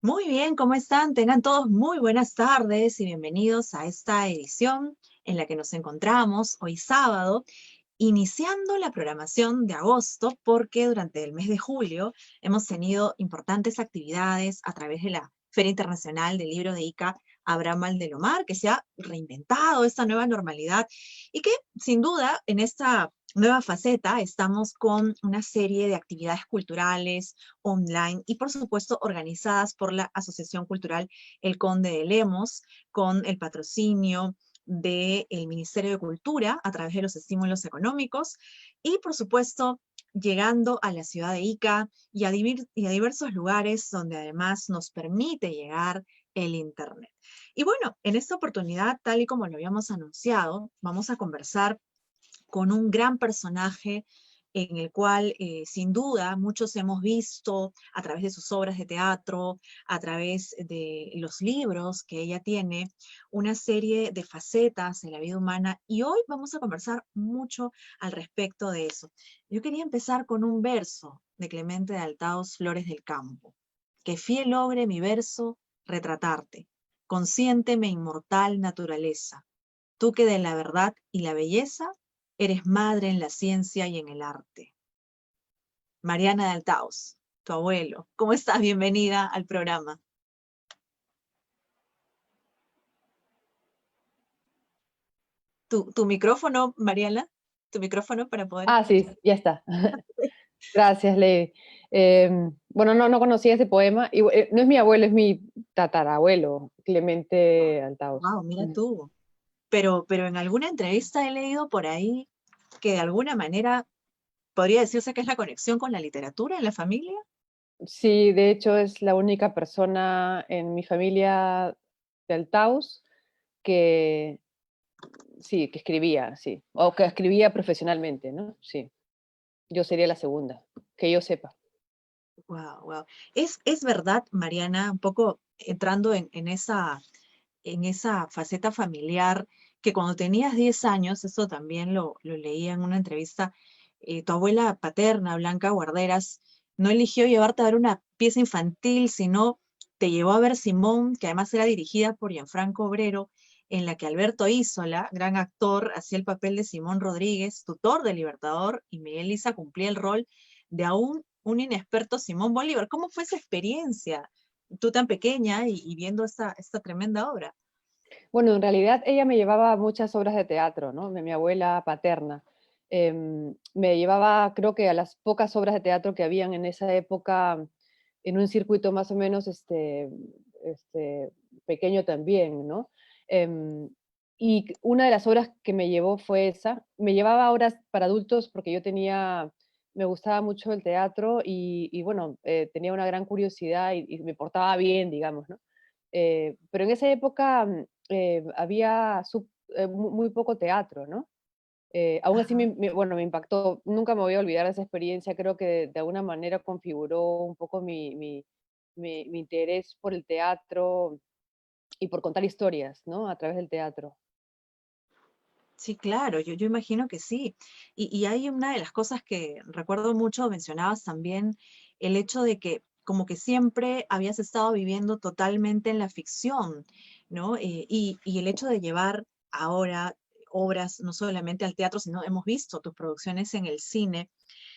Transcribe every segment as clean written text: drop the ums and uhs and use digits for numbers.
Muy bien, ¿cómo están? Tengan todos muy buenas tardes y bienvenidos a esta edición en la que nos encontramos hoy sábado, iniciando la programación de agosto, porque durante el mes de julio hemos tenido importantes actividades a través de la Feria Internacional del Libro de Ica Abraham Valdelomar, que se ha reinventado esta nueva normalidad y que sin duda en esta nueva faceta estamos con una serie de actividades culturales online y por supuesto organizadas por la Asociación Cultural El Conde de Lemos, con el patrocinio del Ministerio de Cultura a través de los estímulos económicos y por supuesto llegando a la ciudad de Ica y a diversos lugares donde además nos permite llegar el Internet. Y bueno, en esta oportunidad, tal y como lo habíamos anunciado, vamos a conversar con un gran personaje en el cual sin duda muchos hemos visto a través de sus obras de teatro, a través de los libros que ella tiene, una serie de facetas en la vida humana y hoy vamos a conversar mucho al respecto de eso. Yo quería empezar con un verso de Clemente de Altaos Flores del Campo, que fiel logre mi verso retratarte, consciénteme inmortal naturaleza, tú que de la verdad y la belleza eres madre en la ciencia y en el arte. Mariana de Altaos, tu abuelo. ¿Cómo estás? Bienvenida al programa. ¿Tu micrófono, Mariana? ¿Tu micrófono para poder Ah, sí, escuchar? ya está. Gracias, Levi. Bueno, no conocía ese poema. Y, no es mi abuelo, es mi tatarabuelo, Clemente Altaus. Wow, mira Ujú. tú. Pero en alguna entrevista he leído por ahí que de alguna manera podría decirse que es la conexión con la literatura en la familia. Sí, de hecho es la única persona en mi familia de Altaus que sí, que escribía, sí, o que escribía profesionalmente, ¿no? Sí, yo sería la segunda, que yo sepa. Wow, wow. Es verdad, Mariana, un poco entrando en esa faceta familiar, que cuando tenías 10 años, eso también lo leía en una entrevista, tu abuela paterna, Blanca Guarderas, no eligió llevarte a ver una pieza infantil, sino te llevó a ver Simón, que además era dirigida por Gianfranco Obrero, en la que Alberto Isola, gran actor, hacía el papel de Simón Rodríguez, tutor del Libertador, y Miguel Isa cumplía el rol de aún un inexperto Simón Bolívar. ¿Cómo fue esa experiencia? Tú tan pequeña y viendo esta tremenda obra. Bueno, en realidad ella me llevaba a muchas obras de teatro, ¿no? De mi abuela paterna. Me llevaba, creo que a las pocas obras de teatro que habían en esa época, en un circuito más o menos este, pequeño también, ¿no? Em, y una de las obras que me llevó fue esa. Me llevaba a obras para adultos porque me gustaba mucho el teatro y bueno, tenía una gran curiosidad y me portaba bien, digamos, ¿no? Pero en esa época había muy poco teatro, ¿no? Aún así, Ajá. bueno, me impactó. Nunca me voy a olvidar de esa experiencia. Creo que de alguna manera configuró un poco mi interés por el teatro y por contar historias, ¿no? A través del teatro. Sí, claro, yo imagino que sí. Y hay una de las cosas que recuerdo mucho, mencionabas también el hecho de que como que siempre habías estado viviendo totalmente en la ficción, ¿no? Y el hecho de llevar ahora obras no solamente al teatro, sino hemos visto tus producciones en el cine.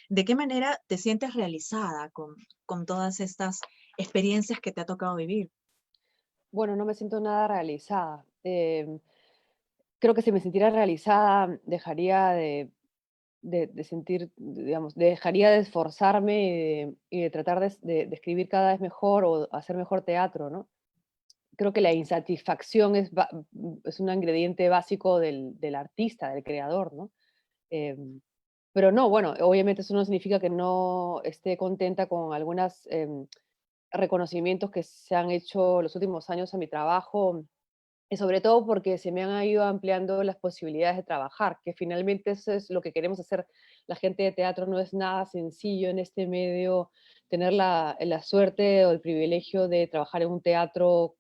¿De qué manera te sientes realizada con todas estas experiencias que te ha tocado vivir? Bueno, no me siento nada realizada. Creo que si me sintiera realizada, dejaría de sentir, digamos, dejaría de esforzarme y de tratar de escribir cada vez mejor o hacer mejor teatro, ¿no? Creo que la insatisfacción es un ingrediente básico del artista, del creador, ¿no? Em, pero no, bueno, obviamente eso no significa que no esté contenta con algunos reconocimientos que se han hecho los últimos años a mi trabajo, y sobre todo porque se me han ido ampliando las posibilidades de trabajar, que finalmente eso es lo que queremos hacer. La gente de teatro no es nada sencillo en este medio, tener la suerte o el privilegio de trabajar en un teatro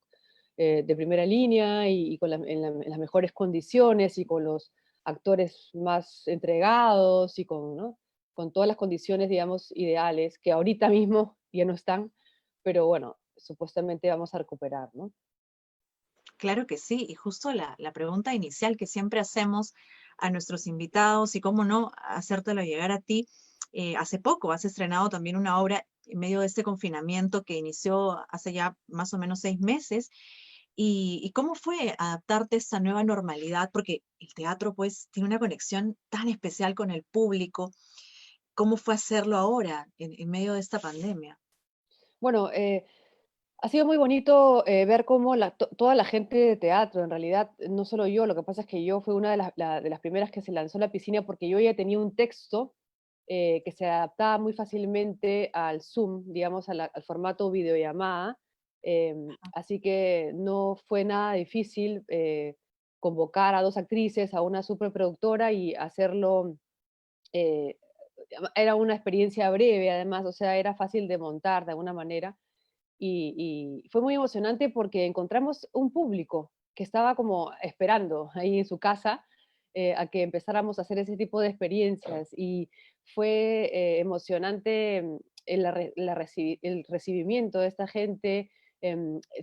de primera línea y con en las mejores condiciones y con los actores más entregados y con, ¿no? Con todas las condiciones, digamos, ideales, que ahorita mismo ya no están, pero bueno, supuestamente vamos a recuperar, ¿no? Claro que sí, y justo la pregunta inicial que siempre hacemos a nuestros invitados y cómo no hacértelo llegar a ti. Hace poco has estrenado también una obra en medio de este confinamiento que inició hace ya más o menos 6 meses. ¿Y cómo fue adaptarte a esta nueva normalidad? Porque el teatro pues tiene una conexión tan especial con el público. ¿Cómo fue hacerlo ahora en medio de esta pandemia? Bueno, ha sido muy bonito ver cómo toda la gente de teatro, en realidad, no solo yo, lo que pasa es que yo fui una de las primeras que se lanzó a la piscina porque yo ya tenía un texto que se adaptaba muy fácilmente al Zoom, digamos, al formato videollamada. Así que no fue nada difícil convocar a dos actrices, a una superproductora y hacerlo. eh, Era una experiencia breve, además, o sea, era fácil de montar de alguna manera y fue muy emocionante porque encontramos un público que estaba como esperando ahí en su casa a que empezáramos a hacer ese tipo de experiencias y fue emocionante el recibimiento de esta gente,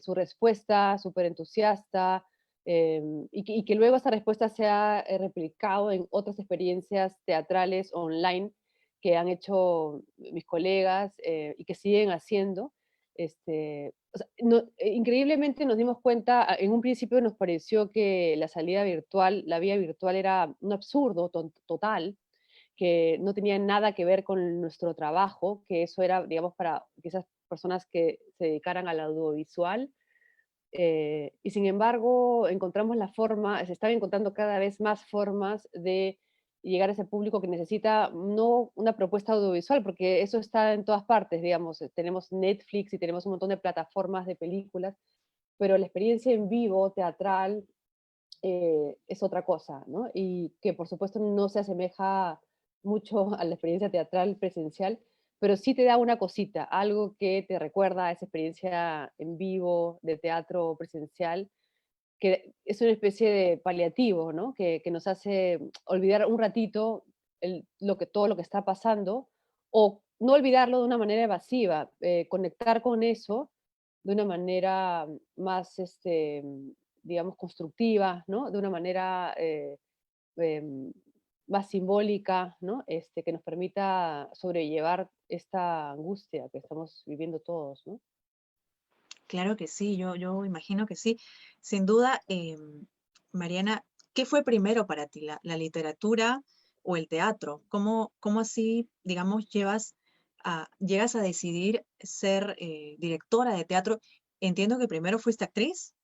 su respuesta súper entusiasta y que luego esa respuesta se ha replicado en otras experiencias teatrales online que han hecho mis colegas y que siguen haciendo. O sea, increíblemente nos dimos cuenta, en un principio nos pareció que la salida virtual, la vía virtual era un absurdo total, que no tenía nada que ver con nuestro trabajo, que eso era, digamos, para esas personas que se dedicaran al audiovisual. Y sin embargo, encontramos la forma, se están encontrando cada vez más formas de llegar a ese público que necesita no una propuesta audiovisual, porque eso está en todas partes, digamos, tenemos Netflix y tenemos un montón de plataformas de películas, pero la experiencia en vivo, teatral, es otra cosa, ¿no? Y que por supuesto no se asemeja mucho a la experiencia teatral presencial, pero sí te da una cosita, algo que te recuerda a esa experiencia en vivo de teatro presencial, que es una especie de paliativo, ¿no? Que nos hace olvidar un ratito todo lo que está pasando, o no olvidarlo de una manera evasiva, conectar con eso de una manera más, digamos, constructiva, ¿no? De una manera em, más simbólica, ¿no? Que nos permita sobrellevar esta angustia que estamos viviendo todos, ¿no? Claro que sí, yo imagino que sí. Sin duda, Mariana, ¿qué fue primero para ti, la literatura o el teatro? ¿Cómo así, digamos, llegas a decidir ser directora de teatro? Entiendo que primero fuiste actriz.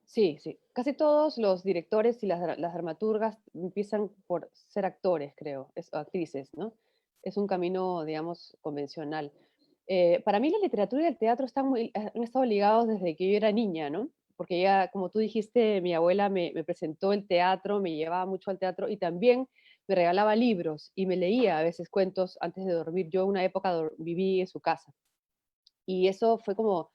Sí, sí. Casi todos los directores y las dramaturgas empiezan por ser actores, creo, o actrices, ¿no? Es un camino, digamos, convencional. Para mí la literatura y el teatro han estado ligados desde que yo era niña, ¿no? Porque ya, como tú dijiste, mi abuela me presentó el teatro, me llevaba mucho al teatro y también me regalaba libros y me leía a veces cuentos antes de dormir. Yo una época viví en su casa. Y eso fue como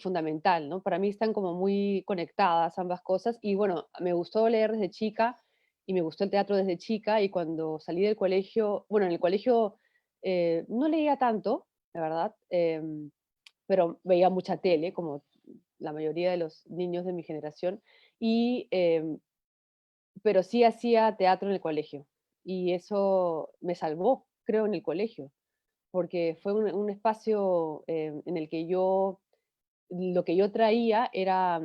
fundamental, ¿no? Para mí están como muy conectadas ambas cosas. Y bueno, me gustó leer desde chica y me gustó el teatro desde chica. Y cuando salí del colegio, bueno, en el colegio no leía tanto, la verdad, pero veía mucha tele, como la mayoría de los niños de mi generación. Y, pero sí hacía teatro en el colegio. Y eso me salvó, creo, en el colegio porque fue un espacio en el que lo que yo traía era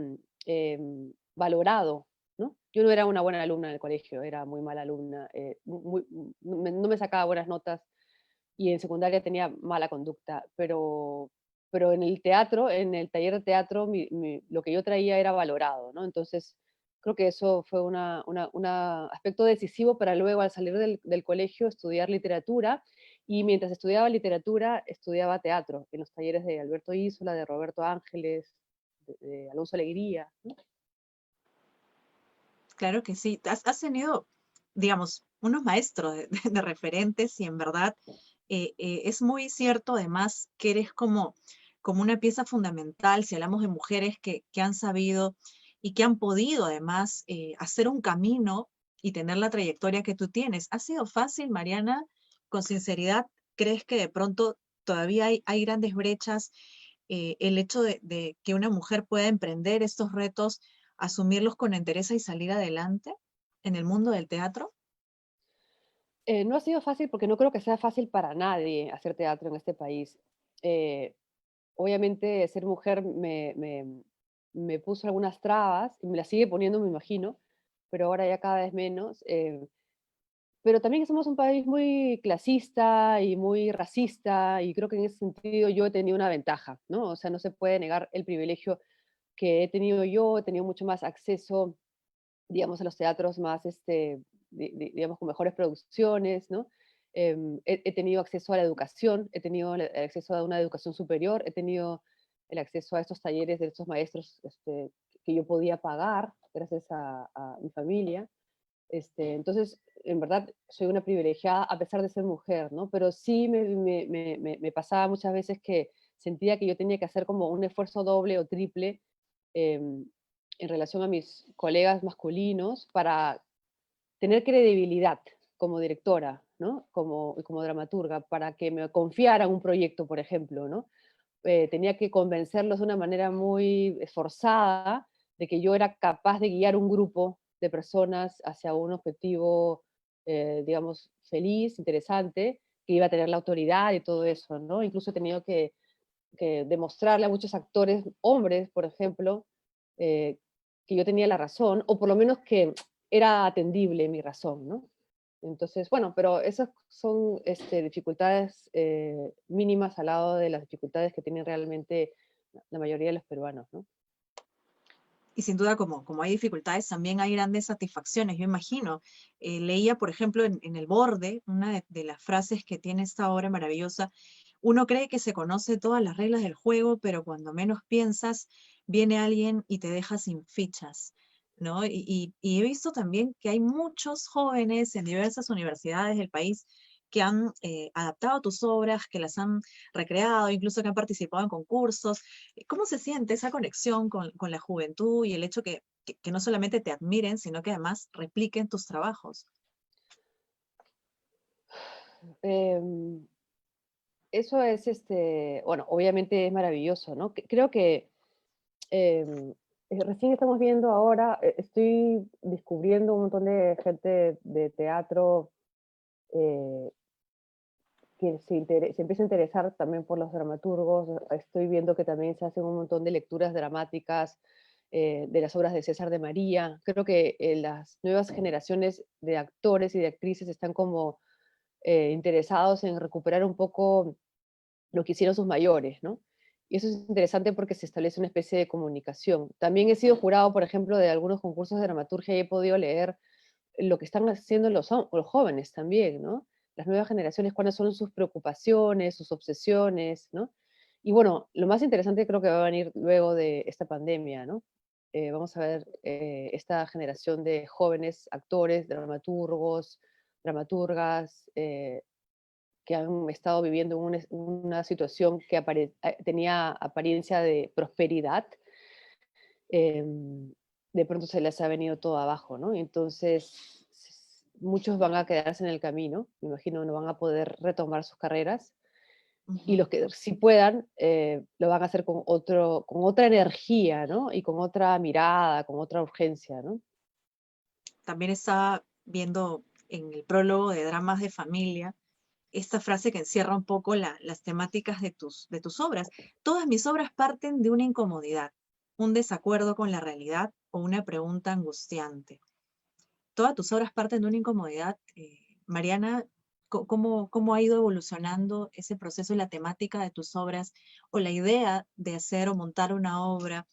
valorado, ¿no? Yo no era una buena alumna en el colegio, era muy mala alumna, no me sacaba buenas notas y en secundaria tenía mala conducta, pero en el teatro, en el taller de teatro, lo que yo traía era valorado, ¿no? Entonces, creo que eso fue un aspecto decisivo para luego, al salir del colegio, estudiar literatura. Y mientras estudiaba literatura, estudiaba teatro en los talleres de Alberto Isola, de Roberto Ángeles, de Alonso Alegría, ¿no? Claro que sí. Has tenido, digamos, unos maestros de referentes y en verdad es muy cierto además que eres como una pieza fundamental si hablamos de mujeres que han sabido y que han podido además hacer un camino y tener la trayectoria que tú tienes. ¿Ha sido fácil, Mariana? Con sinceridad, ¿crees que de pronto todavía hay grandes brechas el hecho de que una mujer pueda emprender estos retos, asumirlos con entereza y salir adelante en el mundo del teatro? No ha sido fácil porque no creo que sea fácil para nadie hacer teatro en este país. Eh, Obviamente ser mujer me puso algunas trabas y me las sigue poniendo, me imagino, pero ahora ya cada vez menos. Pero también somos un país muy clasista y muy racista, y creo que en ese sentido yo he tenido una ventaja, ¿no? O sea, no se puede negar el privilegio que he tenido yo, he tenido mucho más acceso, digamos, a los teatros más, digamos, con mejores producciones, ¿no? He tenido acceso a la educación, he tenido el acceso a una educación superior, he tenido el acceso a estos talleres de estos maestros que yo podía pagar gracias a mi familia. Entonces, en verdad, soy una privilegiada a pesar de ser mujer, ¿no? Pero sí me pasaba muchas veces que sentía que yo tenía que hacer como un esfuerzo doble o triple em, en relación a mis colegas masculinos para tener credibilidad como directora, ¿no? Como dramaturga, para que me confiaran un proyecto, por ejemplo, ¿no? Tenía que convencerlos de una manera muy esforzada de que yo era capaz de guiar un grupo de personas hacia un objetivo, digamos, feliz, interesante, que iba a tener la autoridad y todo eso, ¿no? Incluso he tenido que demostrarle a muchos actores, hombres, por ejemplo, eh, que yo tenía la razón, o por lo menos que era atendible mi razón, ¿no? Entonces, bueno, pero esas son dificultades mínimas al lado de las dificultades que tienen realmente la mayoría de los peruanos, ¿no? Y sin duda, como hay dificultades, también hay grandes satisfacciones. Yo imagino, leía, por ejemplo, en El Borde, una de las frases que tiene esta obra maravillosa: uno cree que se conoce todas las reglas del juego, pero cuando menos piensas, viene alguien y te deja sin fichas, ¿no? Y he visto también que hay muchos jóvenes en diversas universidades del país que han adaptado tus obras, que las han recreado, incluso que han participado en concursos. ¿Cómo se siente esa conexión con la juventud y el hecho que no solamente te admiren, sino que además repliquen tus trabajos? Em, Eso es, bueno, obviamente es maravilloso, ¿no? Creo que em, recién estamos viendo ahora, estoy descubriendo un montón de gente de teatro eh, que se empieza a interesar también por los dramaturgos. Estoy viendo que también se hacen un montón de lecturas dramáticas de las obras de César de María. Creo que las nuevas generaciones de actores y de actrices están como interesados en recuperar un poco lo que hicieron sus mayores, ¿no? Y eso es interesante porque se establece una especie de comunicación. También he sido jurado, por ejemplo, de algunos concursos de dramaturgia y he podido leer lo que están haciendo los jóvenes también, ¿no? Las nuevas generaciones, cuáles son sus preocupaciones, sus obsesiones, ¿no? Y bueno, lo más interesante creo que va a venir luego de esta pandemia, ¿no? Vamos a ver esta generación de jóvenes actores, dramaturgos, dramaturgas, que han estado viviendo una situación que tenía apariencia de prosperidad, de pronto se les ha venido todo abajo, ¿no? Entonces, muchos van a quedarse en el camino, me imagino, no van a poder retomar sus carreras, y Ujú. los que sí puedan, lo van a hacer con otra energía, ¿no? Y con otra mirada, con otra urgencia, ¿no? También estaba viendo en el prólogo de Dramas de Familia esta frase que encierra un poco las temáticas de tus obras. Todas mis obras parten de una incomodidad, un desacuerdo con la realidad o una pregunta angustiante. Todas tus obras parten de una incomodidad. Mariana, ¿cómo ha ido evolucionando ese proceso y la temática de tus obras o la idea de hacer o montar una obra?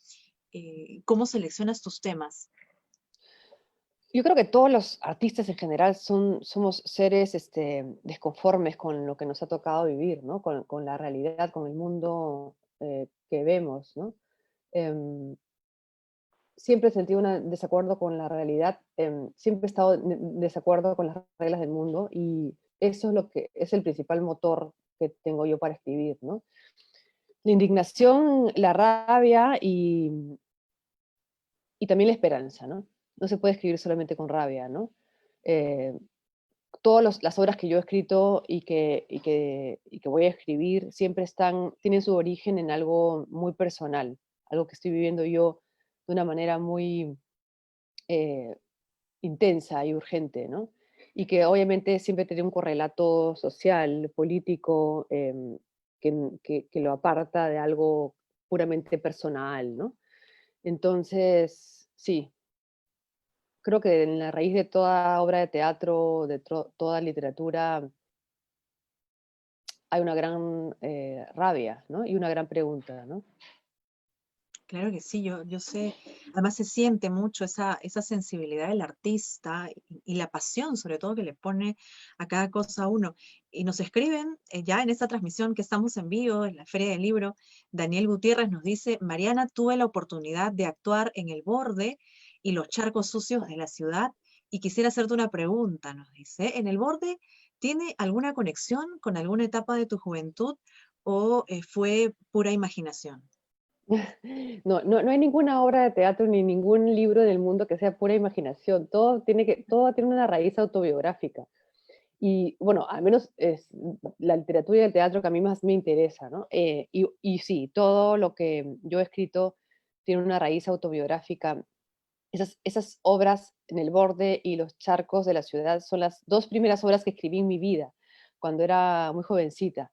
¿Cómo seleccionas tus temas? Yo creo que todos los artistas en general somos seres desconformes con lo que nos ha tocado vivir, ¿no? Con la realidad, con el mundo que vemos, ¿no? Em, Siempre he sentido un desacuerdo con la realidad, siempre he estado en desacuerdo con las reglas del mundo y eso es lo que es el principal motor que tengo yo para escribir, ¿no? La indignación, la rabia y también la esperanza, ¿no? No se puede escribir solamente con rabia, ¿no? Eh, todas las obras que yo he escrito y que voy a escribir siempre tienen su origen en algo muy personal, algo que estoy viviendo yo de una manera muy eh, intensa y urgente, ¿no? Y que obviamente siempre tiene un correlato social, político, que lo aparta de algo puramente personal, ¿no? Entonces, sí, creo que en la raíz de toda obra de teatro, toda literatura, hay una gran rabia, ¿no? Y una gran pregunta, ¿no? Claro que sí, yo sé, además se siente mucho esa sensibilidad del artista y la pasión sobre todo que le pone a cada cosa uno. Y nos escriben ya en esta transmisión que estamos en vivo, en la Feria del Libro, Daniel Gutiérrez nos dice, Mariana, tuve la oportunidad de actuar en El Borde y los charcos sucios de la ciudad y quisiera hacerte una pregunta, nos dice, ¿en El Borde tiene alguna conexión con alguna etapa de tu juventud o fue pura imaginación? No hay ninguna obra de teatro ni ningún libro en el mundo que sea pura imaginación. Todo tiene una raíz autobiográfica. Y bueno, al menos es la literatura y el teatro que a mí más me interesa, ¿no? Y sí, todo lo que yo he escrito tiene una raíz autobiográfica. Esas obras en El Borde y Los charcos de la ciudad son las dos primeras obras que escribí en mi vida, cuando era muy jovencita.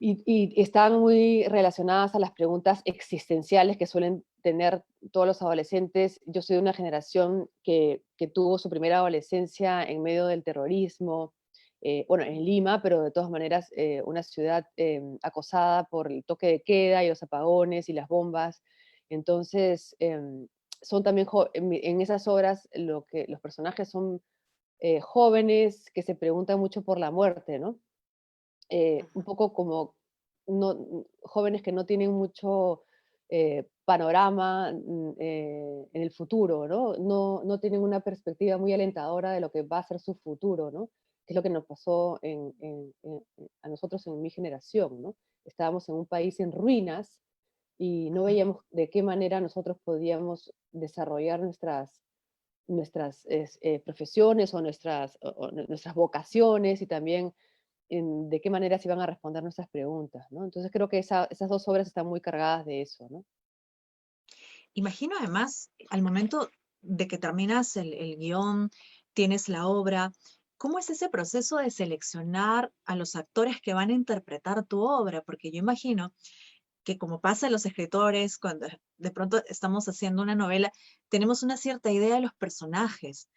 Y están muy relacionadas a las preguntas existenciales que suelen tener todos los adolescentes. Yo soy de una generación que tuvo su primera adolescencia en medio del terrorismo, bueno, en Lima, pero de todas maneras una ciudad acosada por el toque de queda y los apagones y las bombas. Entonces, son también en esas obras los personajes son jóvenes que se preguntan mucho por la muerte, ¿no? Un poco como jóvenes que no tienen mucho panorama en el futuro, ¿no? No tienen una perspectiva muy alentadora de lo que va a ser su futuro, ¿no? Que es lo que nos pasó a nosotros en mi generación, ¿no? Estábamos en un país en ruinas y no veíamos de qué manera nosotros podíamos desarrollar nuestras profesiones o nuestras vocaciones y también de qué manera se iban a responder nuestras preguntas, ¿no? Entonces creo que esas dos obras están muy cargadas de eso, ¿no? Imagino además, al momento de que terminas el guión, tienes la obra, ¿cómo es ese proceso de seleccionar a los actores que van a interpretar tu obra? Porque yo imagino que como pasa en los escritores, cuando de pronto estamos haciendo una novela, tenemos una cierta idea de los personajes.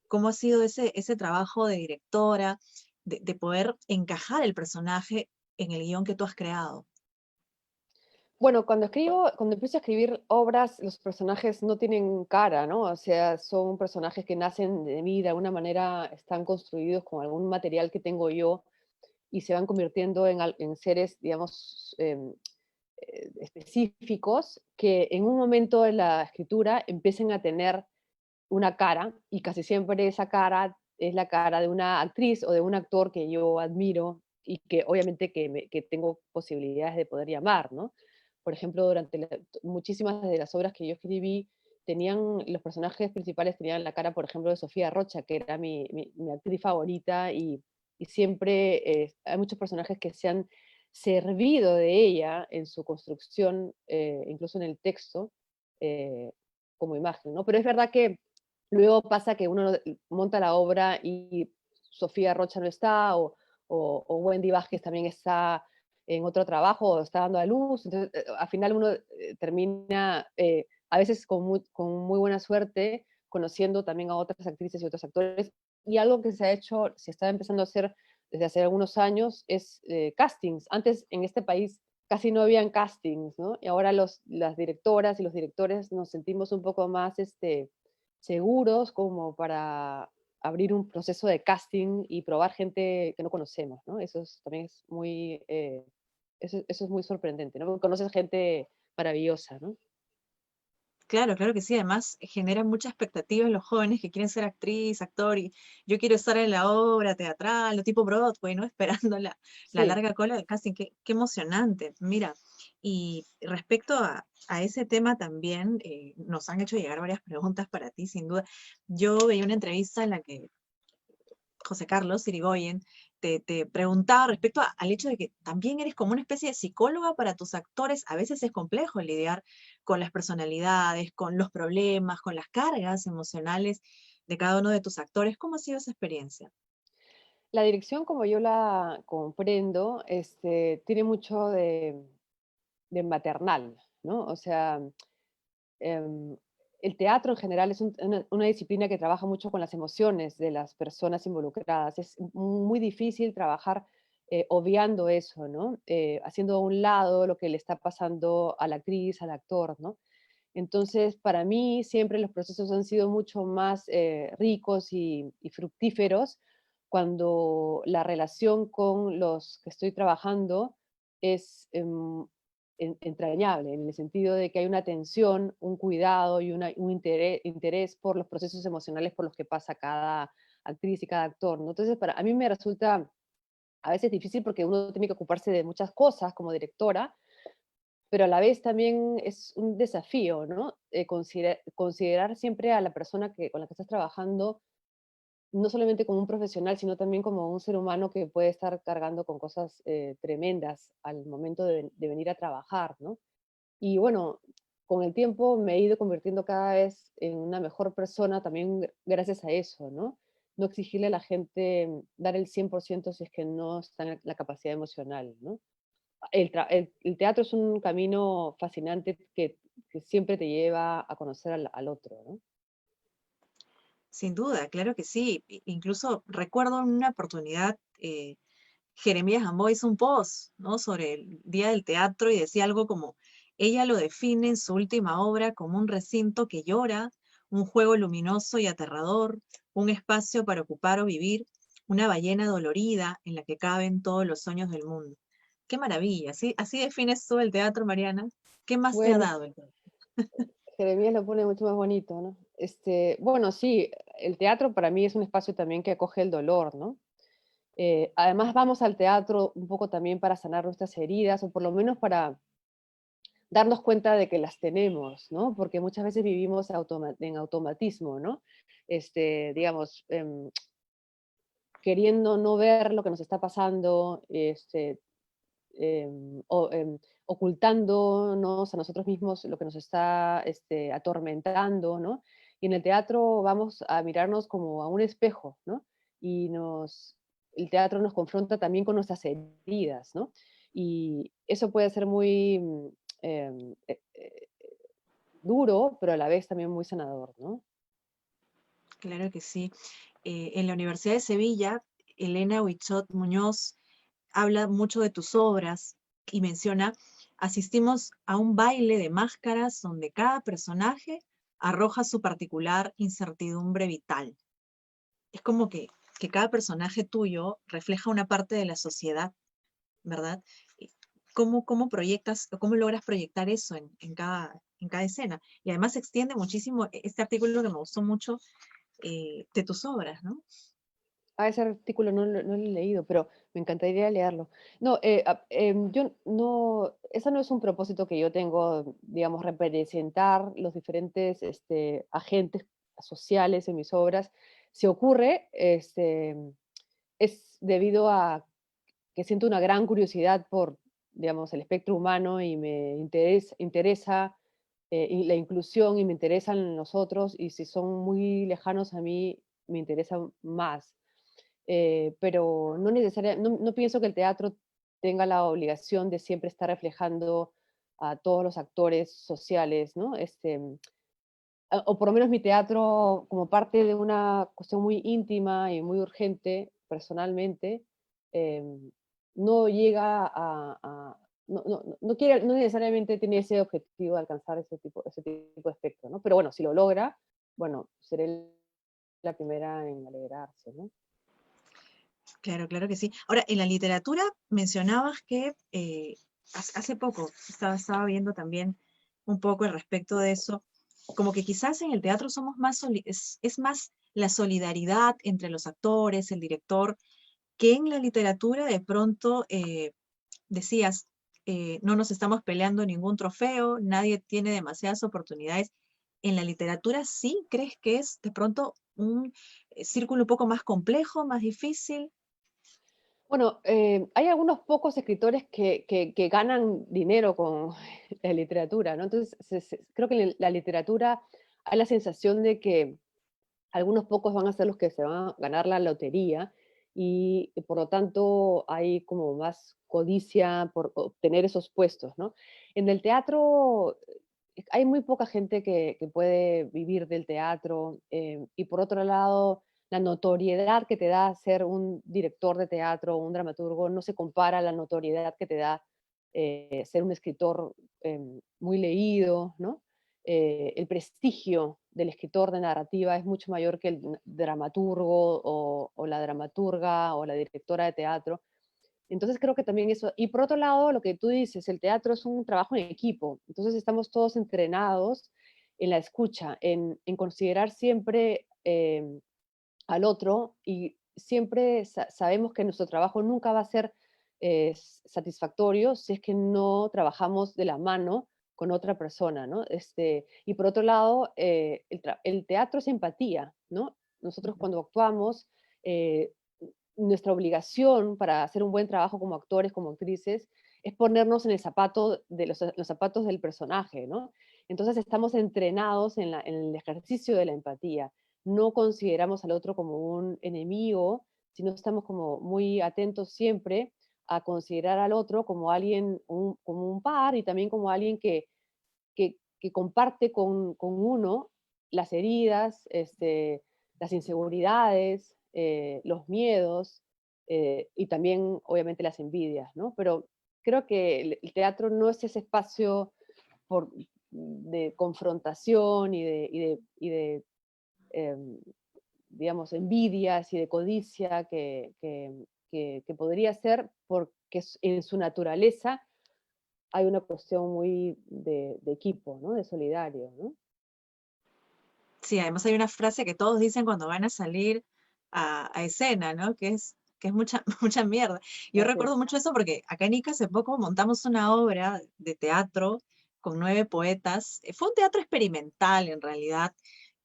¿Cómo ha sido ese trabajo de directora, de poder encajar el personaje en el guión que tú has creado? Bueno, cuando empiezo a escribir obras, los personajes no tienen cara, ¿no? O sea, son personajes que nacen de mí, de alguna manera están construidos con algún material que tengo yo y se van convirtiendo en seres, digamos, específicos que en un momento de la escritura empiecen a tener una cara y casi siempre esa cara es la cara de una actriz o de un actor que yo admiro y que obviamente que tengo posibilidades de poder llamar, ¿no? Por ejemplo, muchísimas de las obras que yo escribí los personajes principales tenían la cara, por ejemplo, de Sofía Rocha, que era mi actriz favorita y siempre hay muchos personajes que se han servido de ella en su construcción, incluso en el texto, eh, como imagen, ¿no? Pero es verdad que luego pasa que uno monta la obra y Sofía Rocha no está, o Wendy Vázquez también está en otro trabajo, o está dando a luz. Entonces, al final uno termina, a veces con muy buena suerte, conociendo también a otras actrices y otros actores. Y algo que se está empezando a hacer desde hace algunos años, es castings. Antes en este país casi no habían castings, ¿no? Y ahora las directoras y los directores nos sentimos un poco más seguros como para abrir un proceso de casting y probar gente que no conocemos, ¿no? También es eso es muy sorprendente, ¿no? Porque conoces gente maravillosa, ¿no? Claro, claro que sí. Además, genera mucha expectativa en los jóvenes que quieren ser actriz, actor, y yo quiero estar en la obra teatral, lo tipo Broadway, ¿no? Esperando la Sí. larga cola del casting. Qué emocionante. Mira, y respecto a ese tema también, nos han hecho llegar varias preguntas para ti, sin duda. Yo veía una entrevista en la que José Carlos Irigoyen, te preguntaba respecto al hecho de que también eres como una especie de psicóloga para tus actores. A veces es complejo lidiar con las personalidades, con los problemas, con las cargas emocionales de cada uno de tus actores. ¿Cómo ha sido esa experiencia? La dirección, como yo la comprendo, tiene mucho de maternal, ¿no? O sea, em, el teatro en general es una disciplina que trabaja mucho con las emociones de las personas involucradas. Es muy difícil trabajar obviando eso, ¿no? Haciendo a un lado lo que le está pasando a la actriz, al actor, ¿no? Entonces, para mí siempre los procesos han sido mucho más ricos y fructíferos cuando la relación con los que estoy trabajando es entrañable, en el sentido de que hay una atención, un cuidado y un interés por los procesos emocionales por los que pasa cada actriz y cada actor, ¿no? Entonces, a mí me resulta a veces difícil porque uno tiene que ocuparse de muchas cosas como directora, pero a la vez también es un desafío, ¿no? Considerar siempre a la persona con la que estás trabajando, no solamente como un profesional, sino también como un ser humano que puede estar cargando con cosas tremendas al momento de venir a trabajar, ¿no? Y bueno, con el tiempo me he ido convirtiendo cada vez en una mejor persona también gracias a eso, ¿no? No exigirle a la gente dar el 100% si es que no está en la capacidad emocional, ¿no? El teatro es un camino fascinante que siempre te lleva a conocer al otro, ¿no? Sin duda, claro que sí. Incluso recuerdo en una oportunidad, Jeremías Gamboa hizo un post, ¿no? Sobre el Día del Teatro y decía algo como, ella lo define en su última obra como un recinto que llora, un juego luminoso y aterrador, un espacio para ocupar o vivir, una ballena dolorida en la que caben todos los sueños del mundo. Qué maravilla, así defines tú el teatro, Mariana. ¿Qué más te ha Bueno, dado el teatro? Jeremías lo pone mucho más bonito, ¿no? Bueno, sí, el teatro para mí es un espacio también que acoge el dolor, ¿no? Además vamos al teatro un poco también para sanar nuestras heridas, o por lo menos para darnos cuenta de que las tenemos, ¿no? Porque muchas veces vivimos en automatismo, ¿no? Digamos, queriendo no ver lo que nos está pasando, ocultándonos a nosotros mismos lo que nos está atormentando, ¿no? Y en el teatro vamos a mirarnos como a un espejo, ¿no? Y el teatro nos confronta también con nuestras heridas, ¿no? Y eso puede ser muy duro, pero a la vez también muy sanador, ¿no? Claro que sí. En la Universidad de Sevilla, Elena Huichot Muñoz habla mucho de tus obras y menciona, asistimos a un baile de máscaras donde cada personaje arroja su particular incertidumbre vital. Es como que cada personaje tuyo refleja una parte de la sociedad, ¿verdad? Y ¿cómo proyectas o cómo logras proyectar eso en cada escena? Y además se extiende muchísimo este artículo que me gustó mucho de tus obras, ¿no? Ese artículo no lo he leído, pero me encantaría leerlo. No, yo no, ese no es un propósito que yo tengo, digamos, representar los diferentes agentes sociales en mis obras. Si ocurre, es debido a que siento una gran curiosidad por, digamos, el espectro humano y me interesa la inclusión y me interesan los otros y si son muy lejanos a mí, me interesan más. Pero no pienso que el teatro tenga la obligación de siempre estar reflejando a todos los actores sociales, ¿no? O por lo menos mi teatro, como parte de una cuestión muy íntima y muy urgente, personalmente, em, no llega no necesariamente tiene ese objetivo de alcanzar ese tipo de espectro, ¿no? Pero bueno, si lo logra, bueno, seré la primera en alegrarse, ¿no? Claro, claro que sí. Ahora, en la literatura mencionabas que hace poco estaba viendo también un poco al respecto de eso, como que quizás en el teatro somos más, es más la solidaridad entre los actores, el director, que en la literatura de pronto decías, no nos estamos peleando ningún trofeo, nadie tiene demasiadas oportunidades. En la literatura sí crees que es de pronto círculo un poco más complejo, más difícil? Bueno, hay algunos pocos escritores que ganan dinero con la literatura, ¿no? Entonces, creo que en la literatura hay la sensación de que algunos pocos van a ser los que se van a ganar la lotería y por lo tanto hay como más codicia por obtener esos puestos, ¿no? En el teatro hay muy poca gente que puede vivir del teatro y por otro lado la notoriedad que te da ser un director de teatro o un dramaturgo no se compara a la notoriedad que te da ser un escritor muy leído, ¿no? El prestigio del escritor de narrativa es mucho mayor que el dramaturgo o la dramaturga o la directora de teatro. Entonces creo que también eso, y por otro lado, lo que tú dices, el teatro es un trabajo en equipo, entonces estamos todos entrenados en la escucha, en considerar siempre al otro y siempre sabemos que nuestro trabajo nunca va a ser satisfactorio si es que no trabajamos de la mano con otra persona, ¿no? Y por otro lado, el teatro es empatía, ¿no? Nosotros cuando actuamos, eh, nuestra obligación para hacer un buen trabajo como actores, como actrices, es ponernos en el zapato de los zapatos del personaje, ¿no? Entonces estamos entrenados en el ejercicio de la empatía. No consideramos al otro como un enemigo, sino estamos como muy atentos siempre a considerar al otro como alguien, como un par y también como alguien que comparte con uno las heridas, las inseguridades, los miedos y también obviamente las envidias, ¿no? Pero creo que el teatro no es ese espacio por, de confrontación y de em, digamos, envidias y de codicia que podría ser porque en su naturaleza hay una cuestión muy de equipo, ¿no? De solidario, ¿no? Sí, además hay una frase que todos dicen cuando van a salir a escena, ¿no? Que es mucha, mucha mierda. Yo Así es. recuerdo mucho eso porque acá en Ica hace poco montamos una obra de teatro con 9 poetas. Fue un teatro experimental en realidad.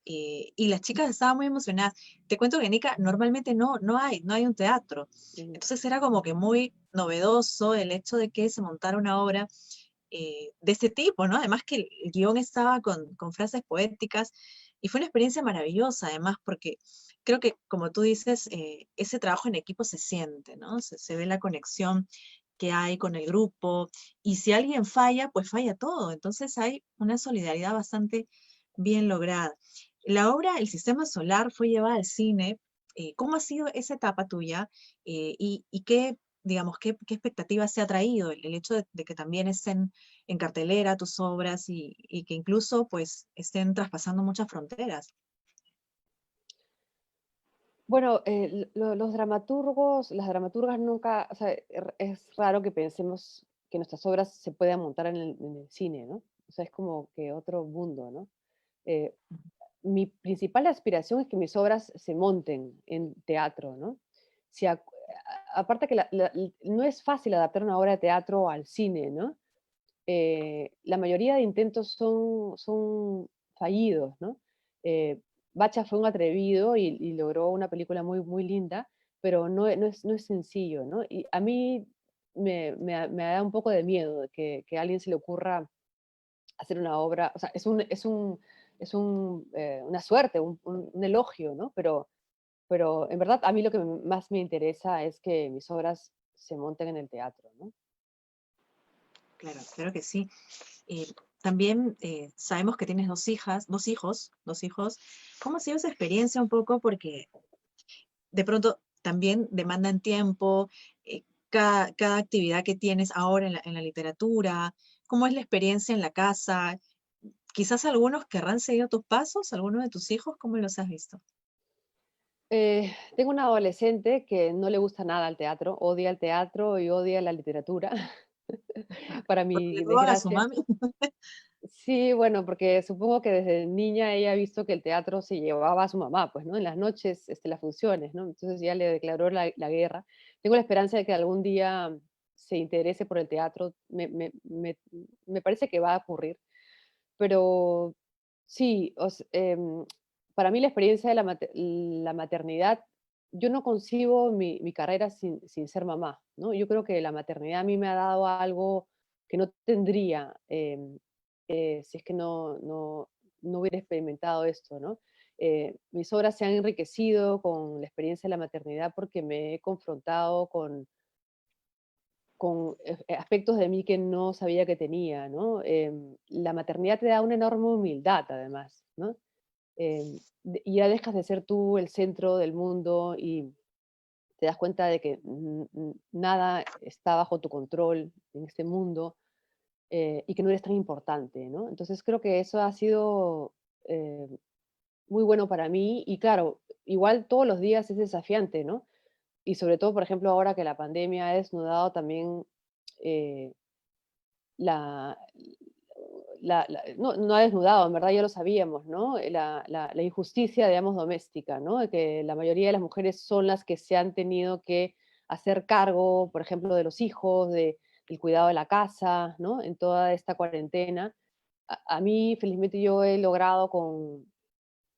Y las chicas estaban muy emocionadas. Te cuento que en Ica normalmente no hay un teatro. Ujú. Entonces era como que muy novedoso el hecho de que se montara una obra de este tipo, ¿no? Además que el guión estaba con frases poéticas y fue una experiencia maravillosa, además, porque creo que, como tú dices, ese trabajo en equipo se siente, ¿no? Se ve la conexión que hay con el grupo y si alguien falla, pues falla todo. Entonces hay una solidaridad bastante bien lograda. La obra El Sistema Solar fue llevada al cine. ¿Cómo ha sido esa etapa tuya? Y qué, digamos, qué expectativas se ha traído el hecho de que también estén en cartelera tus obras y que incluso pues estén traspasando muchas fronteras? Bueno, los dramaturgos, las dramaturgas nunca, o sea, es raro que pensemos que nuestras obras se puedan montar en el cine, ¿no? O sea, es como que otro mundo, ¿no? Eh, Mi principal aspiración es que mis obras se monten en teatro, ¿no? Si aparte que no es fácil adaptar una obra de teatro al cine, ¿no? La mayoría de intentos son fallidos, ¿no? Eh, Bacha fue un atrevido y logró una película muy, muy linda, pero no es sencillo, ¿no? Y a mí me da un poco de miedo de que a alguien se le ocurra hacer una obra, o sea, una suerte, un elogio, ¿no? Pero en verdad a mí lo que más me interesa es que mis obras se monten en el teatro, ¿no? Claro, claro que sí. También sabemos que tienes dos hijos. ¿Cómo ha sido esa experiencia un poco? Porque de pronto también demandan tiempo, cada actividad que tienes ahora en la literatura. ¿Cómo es la experiencia en la casa? Quizás algunos querrán seguir tus pasos, algunos de tus hijos, ¿cómo los has visto? Tengo una adolescente que no le gusta nada el teatro, odia el teatro y odia la literatura, para Porque le mi roban a su desgracia. mami. Sí, bueno, porque supongo que desde niña ella ha visto que el teatro se llevaba a su mamá, pues, ¿no? En las noches, las funciones, ¿no? Entonces ya le declaró la guerra. Tengo la esperanza de que algún día se interese por el teatro. Me parece que va a ocurrir, pero sí, para mí la experiencia de la maternidad, yo no concibo mi carrera sin ser mamá, ¿no? Yo creo que la maternidad a mí me ha dado algo que no tendría si es que no hubiera experimentado esto, ¿no? Mis obras se han enriquecido con la experiencia de la maternidad porque me he confrontado con aspectos de mí que no sabía que tenía, ¿no? La maternidad te da una enorme humildad, además, ¿no? Y ya dejas de ser tú el centro del mundo y te das cuenta de que nada está bajo tu control en este mundo, y que no eres tan importante, ¿no? Entonces creo que eso ha sido eh, muy bueno para mí y claro, igual todos los días es desafiante, ¿no? Y sobre todo, por ejemplo, ahora que la pandemia ha desnudado también eh, la, no ha desnudado, en verdad ya lo sabíamos, ¿no? La injusticia, digamos, doméstica, ¿no? De que la mayoría de las mujeres son las que se han tenido que hacer cargo, por ejemplo, de los hijos, del cuidado de la casa, ¿no? En toda esta cuarentena. A mí, felizmente, yo he logrado con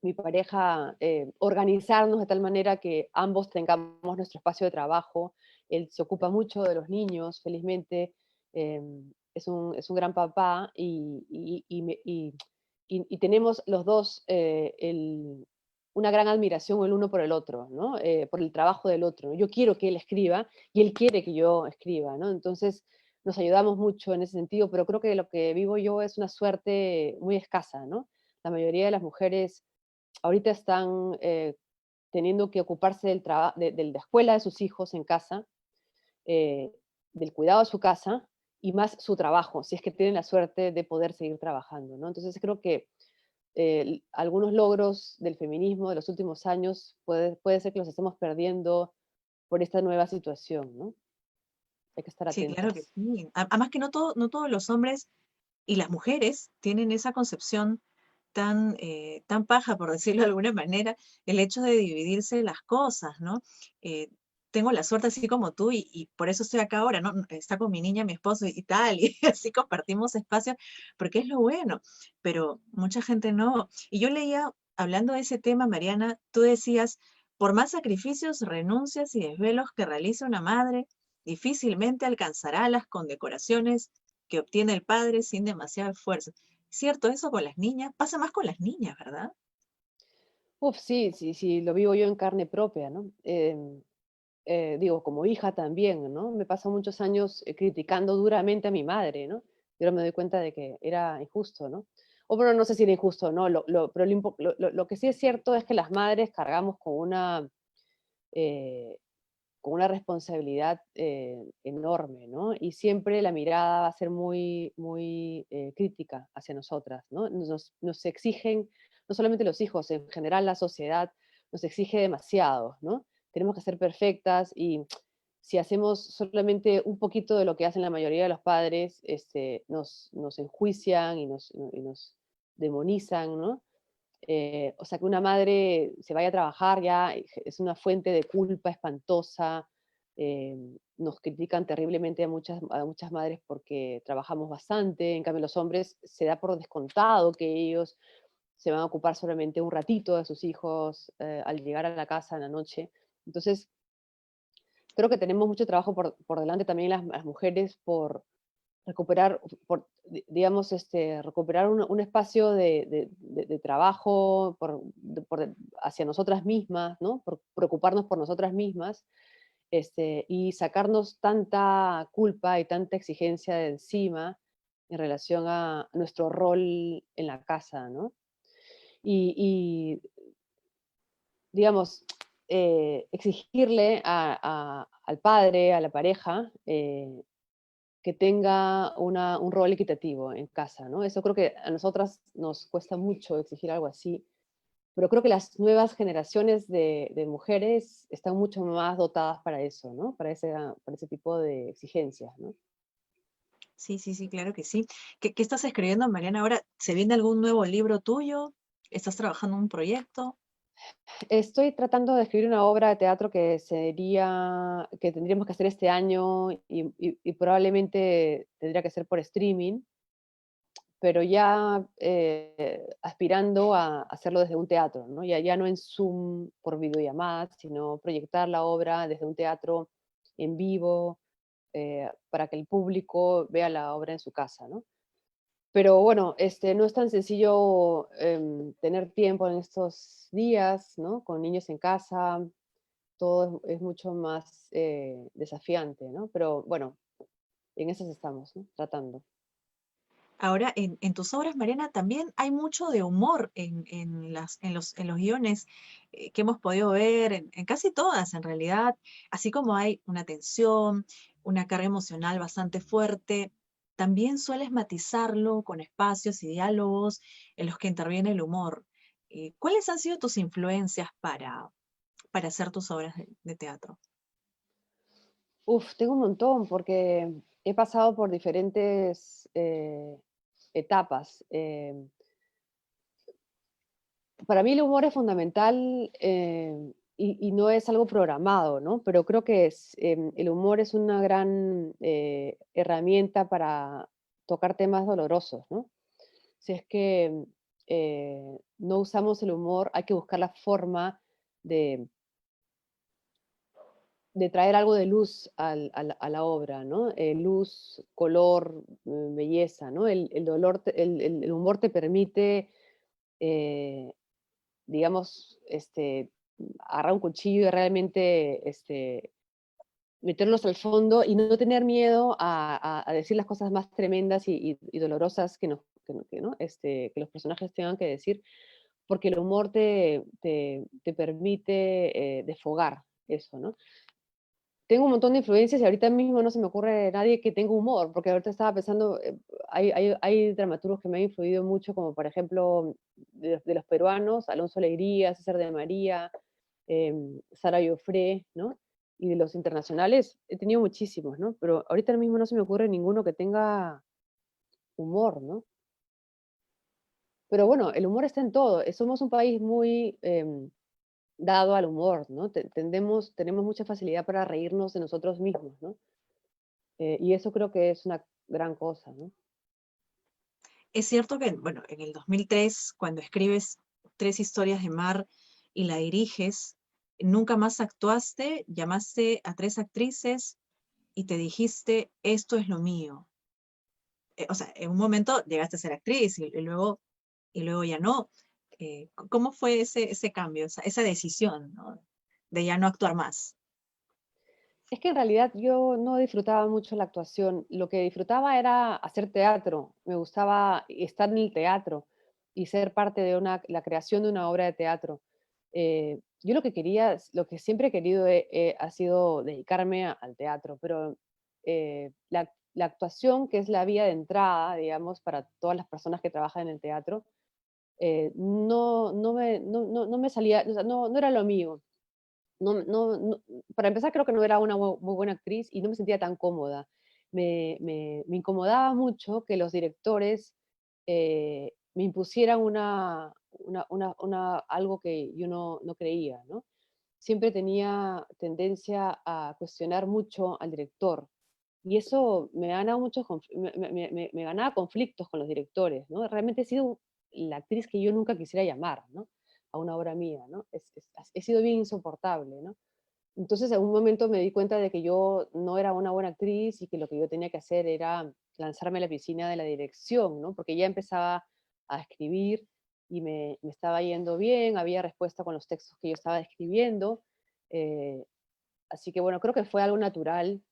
mi pareja organizarnos de tal manera que ambos tengamos nuestro espacio de trabajo. Él se ocupa mucho de los niños, felizmente. Es un gran papá y tenemos los dos una gran admiración el uno por el otro, ¿no? Por el trabajo del otro. Yo quiero que él escriba y él quiere que yo escriba, ¿no? Entonces nos ayudamos mucho en ese sentido, pero creo que lo que vivo yo es una suerte muy escasa, ¿no? La mayoría de las mujeres ahorita están teniendo que ocuparse de la escuela de sus hijos en casa, eh, del cuidado de su casa y más su trabajo, si es que tienen la suerte de poder seguir trabajando, ¿no? Entonces creo que algunos logros del feminismo de los últimos años puede ser que los estemos perdiendo por esta nueva situación, ¿no? Hay que estar Sí, claro que atentas. sí. Además que no todos los hombres y las mujeres tienen esa concepción tan paja, por decirlo de alguna manera, el hecho de dividirse las cosas, ¿no? Eh, tengo la suerte así como tú y por eso estoy acá ahora, ¿no? Está con mi niña, mi esposo y tal, y así compartimos espacio, porque es lo bueno, pero mucha gente no. Y yo leía, hablando de ese tema, Mariana, tú decías, por más sacrificios, renuncias y desvelos que realice una madre, difícilmente alcanzará las condecoraciones que obtiene el padre sin demasiado esfuerzo. ¿Cierto eso con las niñas? Pasa más con las niñas, ¿verdad? Uf, sí, sí, sí, lo vivo yo en carne propia, ¿no? Digo, como hija también, ¿no? Me paso muchos años criticando duramente a mi madre, ¿no? Y ahora me doy cuenta de que era injusto, ¿no? O bueno, no sé si era injusto, ¿no? Pero lo que sí es cierto es que las madres cargamos eh, con una responsabilidad enorme, ¿no? Y siempre la mirada va a ser muy, muy crítica hacia nosotras, ¿no? Nos exigen, no solamente los hijos, en general la sociedad nos exige demasiado, ¿no? Tenemos que ser perfectas y si hacemos solamente un poquito de lo que hacen la mayoría de los padres, nos enjuician y nos demonizan, ¿no? O sea, que una madre se vaya a trabajar ya es una fuente de culpa espantosa. eh, Nos critican terriblemente a muchas madres porque trabajamos bastante. En cambio, los hombres se da por descontado que ellos se van a ocupar solamente un ratito de sus hijos al llegar a la casa en la noche. Entonces, creo que tenemos mucho trabajo por delante también las mujeres por recuperar, digamos, recuperar un espacio de trabajo hacia nosotras mismas, ¿no? Por preocuparnos por nosotras mismas, y sacarnos tanta culpa y tanta exigencia de encima en relación a nuestro rol en la casa, ¿no? Y digamos, exigirle al padre, a la pareja, que tenga un rol equitativo en casa, ¿no? Eso creo que a nosotras nos cuesta mucho exigir algo así, pero creo que las nuevas generaciones de mujeres están mucho más dotadas para eso, ¿no? Para ese tipo de exigencias, ¿no? Sí, sí, sí, claro que sí. ¿Qué estás escribiendo, Mariana? Ahora, ¿se viene algún nuevo libro tuyo? ¿Estás trabajando en un proyecto? Estoy tratando de escribir una obra de teatro que tendríamos que hacer este año y probablemente tendría que ser por streaming, pero ya aspirando a hacerlo desde un teatro, ¿no? Ya no en Zoom por videollamadas, sino proyectar la obra desde un teatro en vivo, para que el público vea la obra en su casa, ¿no? Pero bueno, no es tan sencillo tener tiempo en estos días, ¿no? Con niños en casa, todo es mucho más desafiante, ¿no? Pero bueno, en esas estamos, ¿no? Tratando. Ahora, en tus obras, Mariana, también hay mucho de humor en los guiones que hemos podido ver, en casi todas en realidad, así como hay una tensión, una carga emocional bastante fuerte, también sueles matizarlo con espacios y diálogos en los que interviene el humor. ¿Cuáles han sido tus influencias para hacer tus obras de teatro? Uf, tengo un montón porque he pasado por diferentes etapas. Para mí el humor es fundamental y no es algo programado, ¿no? Pero creo que el humor es una gran herramienta para tocar temas dolorosos, ¿no? Si es que no usamos el humor, hay que buscar la forma de, de traer algo de luz a la obra, ¿no? Luz, color, belleza, ¿no? El dolor, el humor te permite, eh, digamos, agarrar un cuchillo y realmente meternos al fondo y no tener miedo a decir las cosas más tremendas y dolorosas ¿no? Que los personajes tengan que decir, porque el humor te permite desfogar eso, ¿no? Tengo un montón de influencias y ahorita mismo no se me ocurre nadie que tenga humor, porque ahorita estaba pensando, hay dramaturgos que me han influido mucho, como por ejemplo de los peruanos, Alonso Alegría, César de María, Sara Llofré, ¿no? Y de los internacionales he tenido muchísimos, ¿no? Pero ahorita mismo no se me ocurre ninguno que tenga humor, ¿no? Pero bueno, el humor está en todo. Somos un país muy dado al humor, ¿no? Tenemos mucha facilidad para reírnos de nosotros mismos, ¿no? Y eso creo que es una gran cosa, ¿no? Es cierto que, bueno, en el 2003, cuando escribes Tres historias de mar y la diriges, nunca más actuaste, llamaste a tres actrices y te dijiste, esto es lo mío. O sea, en un momento llegaste a ser actriz y luego ya no. ¿Cómo fue ese cambio, esa decisión, ¿no? De ya no actuar más? Es que en realidad yo no disfrutaba mucho la actuación. Lo que disfrutaba era hacer teatro. Me gustaba estar en el teatro y ser parte de la creación de una obra de teatro. Yo lo que quería, lo que siempre he querido ha sido dedicarme al teatro, pero la actuación, que es la vía de entrada, digamos, para todas las personas que trabajan en el teatro, no me salía, o sea, no era lo mío. Para empezar, creo que no era una muy buena actriz y no me sentía tan cómoda. Me incomodaba mucho que los directores me impusieran algo que yo no creía, ¿no? Siempre tenía tendencia a cuestionar mucho al director y eso me ganaba me ganaba conflictos con los directores, ¿no? Realmente he sido la actriz que yo nunca quisiera llamar, ¿no? A una obra mía, ¿no? He sido bien insoportable, ¿no? Entonces, en un momento me di cuenta de que yo no era una buena actriz y que lo que yo tenía que hacer era lanzarme a la piscina de la dirección, ¿no? Porque ya empezaba a escribir y me estaba yendo bien, había respuesta con los textos que yo estaba escribiendo. eh, Así que bueno, creo que fue algo natural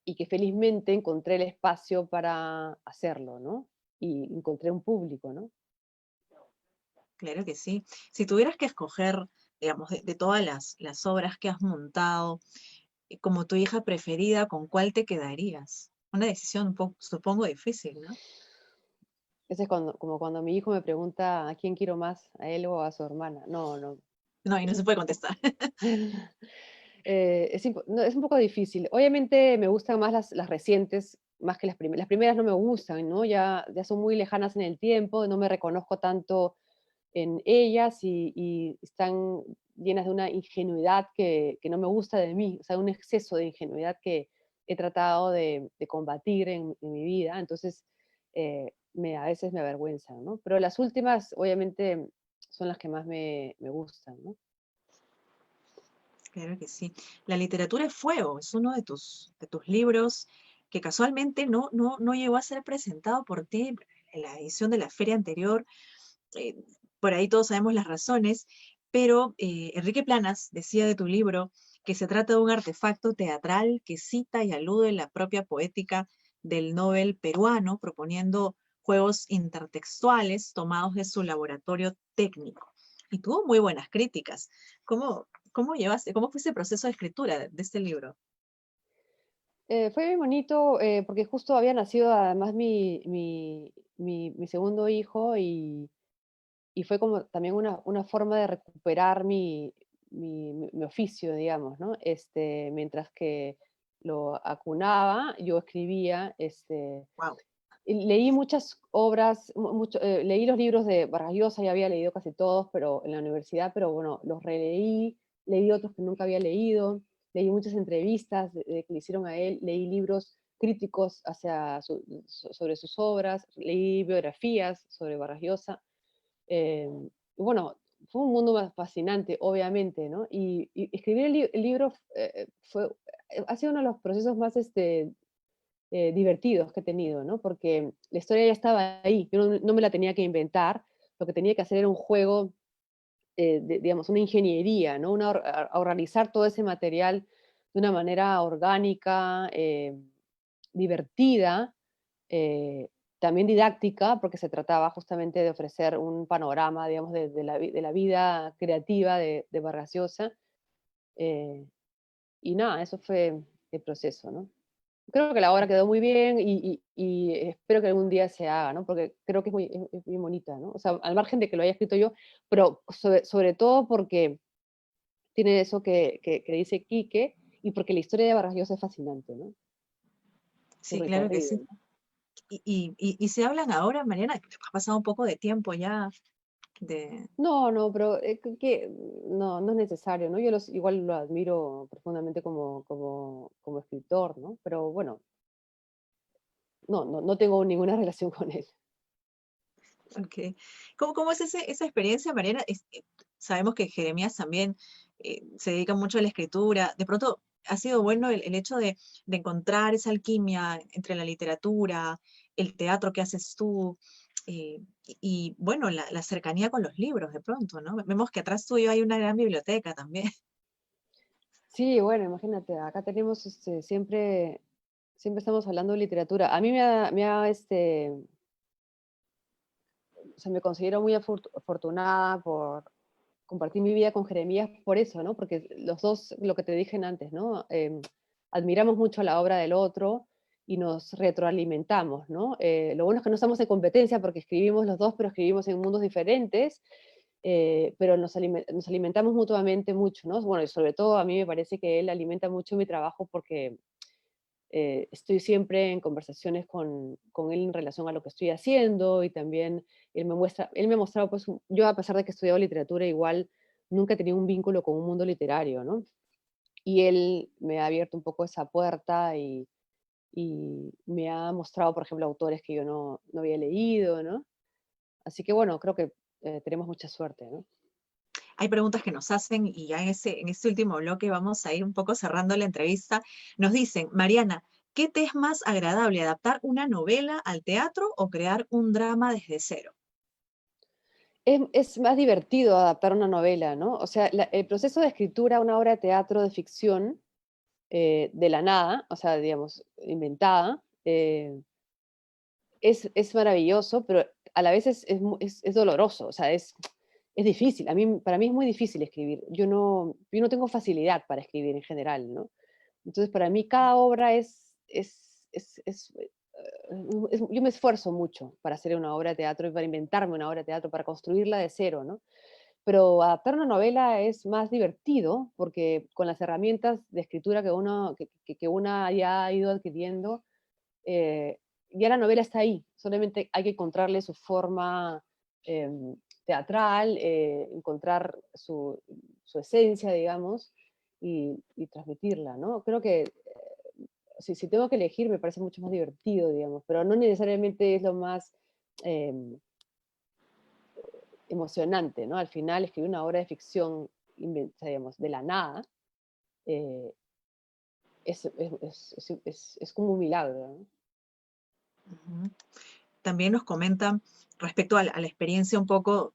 y que felizmente encontré el espacio para hacerlo, ¿no? Y encontré un público, ¿no? Claro que sí. Si tuvieras que escoger, digamos, de todas las obras que has montado, como tu hija preferida, ¿con cuál te quedarías? Una decisión un poco, supongo, difícil, ¿no? Ese es como cuando mi hijo me pregunta a quién quiero más, a él o a su hermana. No, no. No, y no se puede contestar. No, es un poco difícil. Obviamente me gustan más las recientes, más que las primeras. Las primeras no me gustan, ¿no? Ya son muy lejanas en el tiempo, no me reconozco tanto en ellas y están llenas de una ingenuidad que no me gusta de mí, o sea, un exceso de ingenuidad que he tratado de combatir en mi vida. Entonces, a veces me avergüenzan, ¿no? Pero las últimas, obviamente, son las que más me gustan, ¿no? Claro que sí. La literatura es fuego, es uno de tus libros que casualmente no llegó a ser presentado por ti en la edición de la feria anterior. eh, por ahí todos sabemos las razones, pero Enrique Planas decía de tu libro que se trata de un artefacto teatral que cita y alude la propia poética del Nobel peruano, proponiendo juegos intertextuales tomados de su laboratorio técnico. Y tuvo muy buenas críticas. ¿Cómo llevaste, cómo fue ese proceso de escritura de este libro? Fue bien bonito, porque justo había nacido además mi segundo hijo y fue como también una forma de recuperar mi oficio, digamos, ¿no? Mientras que lo acunaba, yo escribía, Wow. y leí muchas obras, leí los libros de Vargas Llosa, ya había leído casi todos, pero en la universidad, pero bueno, los releí, leí otros que nunca había leído, leí muchas entrevistas que le hicieron a él, leí libros críticos sobre sus obras, leí biografías sobre Vargas Llosa. Y bueno, fue un mundo más fascinante, obviamente, ¿no? Y escribir el libro ha sido uno de los procesos más divertidos que he tenido, ¿no? Porque la historia ya estaba ahí, yo no me la tenía que inventar, lo que tenía que hacer era un juego, digamos, una ingeniería, ¿no? A organizar todo ese material de una manera orgánica, divertida, eh, también didáctica, porque se trataba justamente de ofrecer un panorama, digamos, de la vida creativa de Vargas Llosa. eh, y nada, eso fue el proceso, ¿no? Creo que la obra quedó muy bien y espero que algún día se haga, ¿no? Porque creo que es muy bonita, ¿no? O sea, al margen de que lo haya escrito yo, pero sobre todo porque tiene eso que dice Quique y porque la historia de Vargas Llosa es fascinante, ¿no? Su Sí, claro que recorrido, sí. ¿no? Y se hablan ahora, Mariana, que ha pasado un poco de tiempo ya de... No, no, pero no, no es necesario, ¿no? Igual lo admiro profundamente como escritor, ¿no? Pero bueno, no tengo ninguna relación con él. Ok. ¿Cómo es esa experiencia, Mariana? Sabemos que Jeremías también se dedica mucho a la escritura. De pronto, ha sido bueno el hecho de encontrar esa alquimia entre la literatura, el teatro que haces tú, bueno, la cercanía con los libros, de pronto, ¿no? Vemos que atrás tuyo hay una gran biblioteca también. Sí, bueno, imagínate, acá tenemos siempre estamos hablando de literatura. A mí o sea, me considero muy afortunada por compartir mi vida con Jeremías por eso, ¿no? Porque los dos, lo que te dije antes, ¿no? Admiramos mucho la obra del otro y nos retroalimentamos, ¿no? Lo bueno es que no estamos en competencia porque escribimos los dos, pero escribimos en mundos diferentes, pero nos alimentamos mutuamente mucho, ¿no? Bueno, y sobre todo a mí me parece que él alimenta mucho mi trabajo porque estoy siempre en conversaciones con él en relación a lo que estoy haciendo y también él me ha mostrado, pues, yo a pesar de que he estudiado literatura, igual nunca he tenido un vínculo con un mundo literario, ¿no? Y él me ha abierto un poco esa puerta y me ha mostrado, por ejemplo, autores que yo no había leído, ¿no? Así que bueno, creo que tenemos mucha suerte, ¿no? Hay preguntas que nos hacen y ya en este último bloque vamos a ir un poco cerrando la entrevista. Nos dicen, Mariana, ¿qué te es más agradable, adaptar una novela al teatro o crear un drama desde cero? Es más divertido adaptar una novela, ¿no? O sea, el proceso de escritura, una obra de teatro de ficción, de la nada, o sea, digamos, inventada, es maravilloso, pero a la vez es doloroso, o sea, es difícil. Para mí es muy difícil escribir. Yo no tengo facilidad para escribir en general, ¿no? Entonces, para mí cada obra yo me esfuerzo mucho para hacer una obra de teatro y para inventarme una obra de teatro, para construirla de cero, ¿no? Pero adaptar una novela es más divertido porque con las herramientas de escritura que una ya ha ido adquiriendo, eh, ya la novela está ahí, solamente hay que encontrarle su forma teatral, encontrar su esencia, digamos, y transmitirla, ¿no? Creo que si tengo que elegir me parece mucho más divertido, digamos, pero no necesariamente es lo más em, emocionante, ¿no? Al final escribir una obra de ficción, digamos, de la nada, eh, es como un milagro, ¿no? Ujú. También nos comentan respecto a la experiencia un poco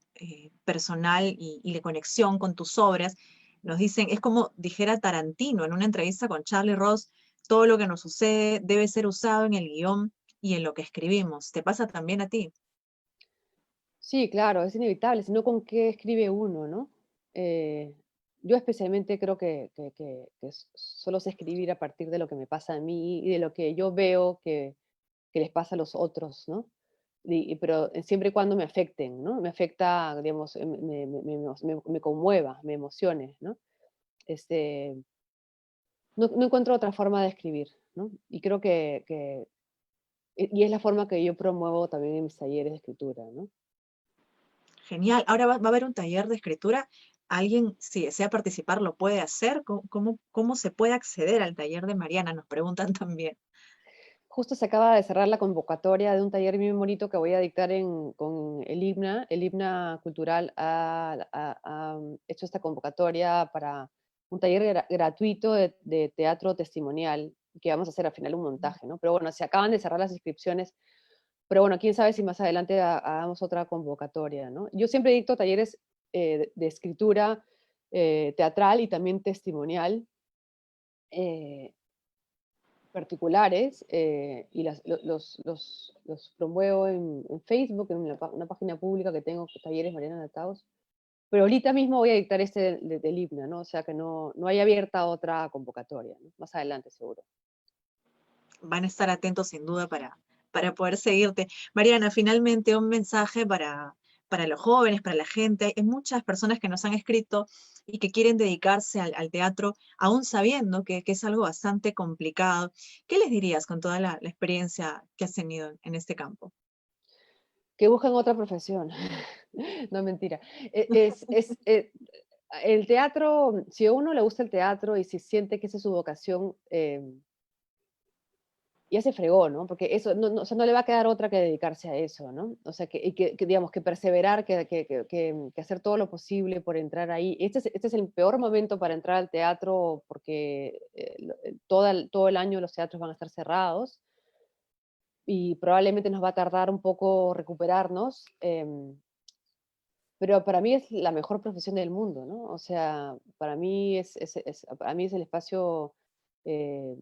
personal y de conexión con tus obras. Nos dicen, es como dijera Tarantino en una entrevista con Charlie Ross, todo lo que nos sucede debe ser usado en el guión y en lo que escribimos. ¿Te pasa también a ti? Sí, claro, es inevitable, sino con qué escribe uno, ¿no? Eh, yo especialmente creo que solo sé escribir a partir de lo que me pasa a mí y de lo que yo veo que les pasa a los otros, ¿no? Pero siempre y cuando me afecten, ¿no? Me afecta, digamos, me conmueva, me emocione, ¿no? Este, no encuentro otra forma de escribir, ¿no? Y creo y es la forma que yo promuevo también en mis talleres de escritura, ¿no? Genial. Ahora va a haber un taller de escritura. ¿Alguien, si desea participar, lo puede hacer? ¿Cómo se puede acceder al taller de Mariana? Nos preguntan también. Justo se acaba de cerrar la convocatoria de un taller bien bonito que voy a dictar con el IBNA. El IBNA Cultural ha hecho esta convocatoria para un taller gratuito de teatro testimonial, que vamos a hacer al final un montaje, ¿no? Pero bueno, se acaban de cerrar las inscripciones, pero bueno, quién sabe si más adelante hagamos otra convocatoria, ¿no? Yo siempre dicto talleres de escritura teatral y también testimonial. eh, Particulares y los promuevo en Facebook, en una página pública que tengo, Talleres Mariana Nataos. Pero ahorita mismo voy a dictar este del IBNA, ¿no? O sea que no hay abierta otra convocatoria, ¿no? Más adelante seguro. Van a estar atentos sin duda para poder seguirte. Mariana, finalmente un mensaje para los jóvenes, para la gente. Hay muchas personas que nos han escrito y que quieren dedicarse al teatro, aún sabiendo que es algo bastante complicado. ¿Qué les dirías con toda la experiencia que has tenido en este campo? Que busquen otra profesión. No, mentira. El teatro, si a uno le gusta el teatro y si siente que esa es su vocación, ya se fregó, ¿no? Porque eso, o sea, no le va a quedar otra que dedicarse a eso, ¿no? O sea, digamos, que perseverar, que hacer todo lo posible por entrar ahí. Este es el peor momento para entrar al teatro porque todo el año los teatros van a estar cerrados y probablemente nos va a tardar un poco recuperarnos, pero para mí es la mejor profesión del mundo, ¿no? O sea, para mí para mí es el espacio eh,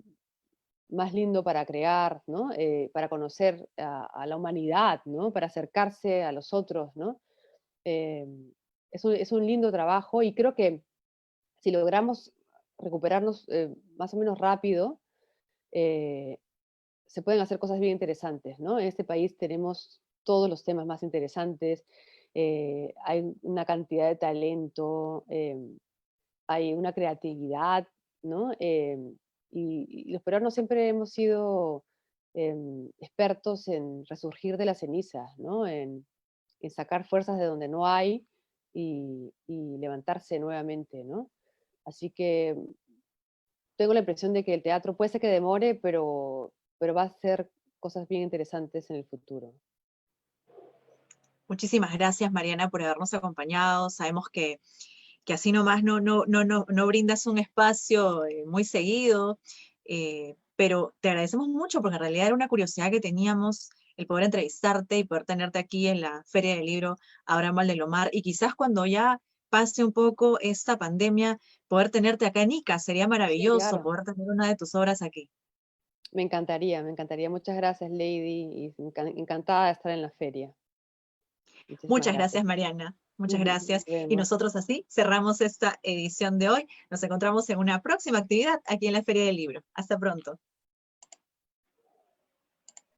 más lindo para crear, ¿no? Para conocer a la humanidad, ¿no? Para acercarse a los otros, ¿no? Eh, es un lindo trabajo y creo que si logramos recuperarnos más o menos rápido, eh, se pueden hacer cosas bien interesantes, ¿no? En este país tenemos todos los temas más interesantes, hay una cantidad de talento, hay una creatividad, ¿no? Y los peruanos siempre hemos sido expertos en resurgir de las cenizas, ¿no? En sacar fuerzas de donde no hay y levantarse nuevamente, ¿no? Así que tengo la impresión de que el teatro puede ser que demore, pero va a hacer cosas bien interesantes en el futuro. Muchísimas gracias, Mariana, por habernos acompañado. Sabemos que así nomás no brindas un espacio muy seguido, pero te agradecemos mucho porque en realidad era una curiosidad que teníamos el poder entrevistarte y poder tenerte aquí en la Feria del Libro Abraham Valdelomar y quizás cuando ya pase un poco esta pandemia, poder tenerte acá en Ica, sería Sí, maravilloso claro. poder tener una de tus obras aquí. Me encantaría, me encantaría. Muchas gracias, Lady, y encantada de estar en la feria. Muchísimas Muchas gracias, gracias. Mariana. Muchas Nos gracias. Y vemos. nosotros así cerramos esta edición de hoy. Nos encontramos en una próxima actividad aquí en la Feria del Libro. Hasta pronto.